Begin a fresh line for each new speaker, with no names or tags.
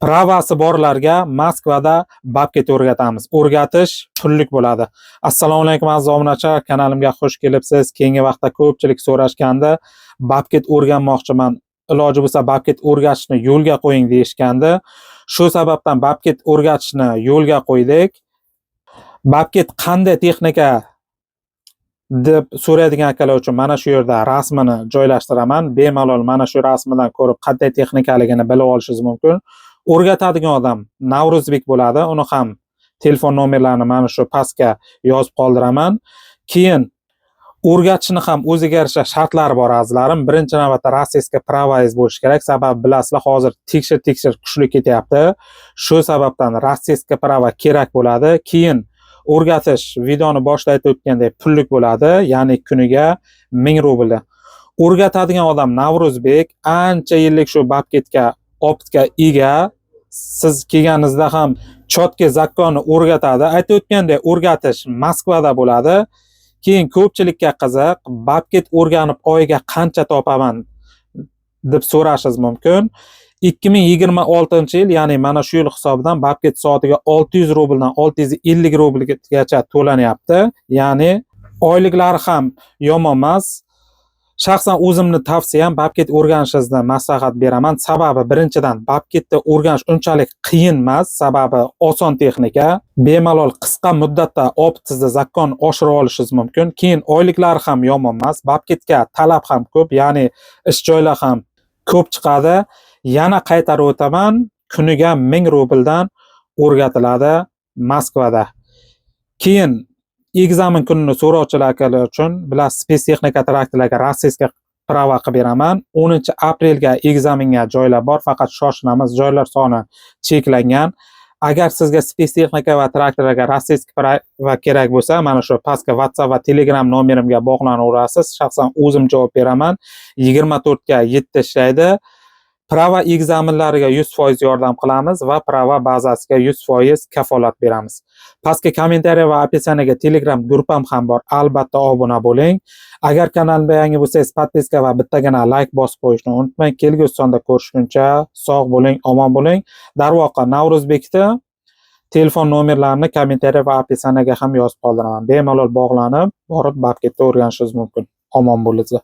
Pravasi borlarga Moskvada babket o'rgatamiz. O'rgatish pullik bo'ladi. Assalomu alaykum aziz obunachilar, kanalimga xush kelibsiz. Keyingi vaqtda ko'pchilik so'rashganda babket o'rganmoqchiman. Iloji bo'lsa babket o'rgatishni yo'lga qo'ying deyishganda, shu sababdan babket o'rgatishni yo'lga qo'ydik. Babket qanday texnika deb so'raydigan akalar uchun mana shu yerda rasmini joylashtiraman. Bemalol mana shu rasmdan ko'rib qanday texnikaligini bilib olishingiz mumkin. O'rgatadigan odam Navruzbek bo'ladi. Uni ham telefon nomerlarini mana shu pastga yozib qoldiraman. Keyin o'rgatishni ham o'ziga yarasha shartlari bor azizlarim. Birinchi navbatda rossiyskiy pravoyez bo'lishi kerak. Sababi bilasizlar, hozir tekshir kuchli ketyapti. Shu sababdan rossiyskiy pravo kerak bo'ladi. Keyin o'rgatish videoni boshida aytib o'tgandek pullik bo'ladi, ya'ni kuniga 1000 rubl. O'rgatadigan odam Navruzbek ancha yillik shu babketga optga ega. Siz kelganingizda ham chotki zakkonni o'rgatadi. Aytib o'tgandek o'rgatish Moskvada bo'ladi. Keyin ko'pchilikka qiziq, babket o'rganib oyiga qancha topaman deb so'rashingiz mumkin. 2026-yil, ya'ni mana shu yil hisobidan babket soatiga 600 rubldan 650 rublgacha to'lanyapti. Ya'ni oyliklari ham yomon emas. Shaxsan o'zimni tavsiyam babket o'rganishingizni maslahat beraman. Sababi birinchidan babketni o'rganish unchalik qiyin emas, sababi oson texnika. Bemalol qisqa muddatda optizda zakkon oshirib olishingiz mumkin. Keyin oyliklari ham yomon emas. Babketga talab ham ko'p, ya'ni ish joylar ham ko'p chiqadi. Yana qaytarib o'taman, kuniga 1000 rubldan o'rgatiladi Moskvada. Keyin ekzamen kunini so'rovchilar akalar uchun bilasiz, spes texnika traktorlarga rossiyskiy pravo qilib beraman. 10-aprelga ekzamenga joylar bor, faqat shoshilamiz, joylar soni cheklangan. Agar sizga spes texnika va traktorlarga rossiyskiy pravo kerak bo'lsa, mana shu pastga WhatsApp va Telegram nomerimga bog'lanaverasiz. Shaxsan o'zim javob beraman. 24 ga 7 ishlaydi. Pravo ekzamenlariga 100% yordam qilamiz va pravo bazasiga 100% kafolat beramiz. Pastga kommentariy va opisiyaga Telegram guruhim ham bor. Albatta obuna bo'ling. Agar kanalimga yangi bo'lsangiz, podpiska va bittagina like bosib qo'yishni unutmang. Kelgusi sonda ko'rishguncha sog' bo'ling, omon bo'ling. Darvoqa Navruzbekni telefon nomerlarini kommentariy va opisiyaga ham yozib qoldiraman. Bemalol bog'lanib, borib babketni o'rganishingiz mumkin. Omon bo'linglar.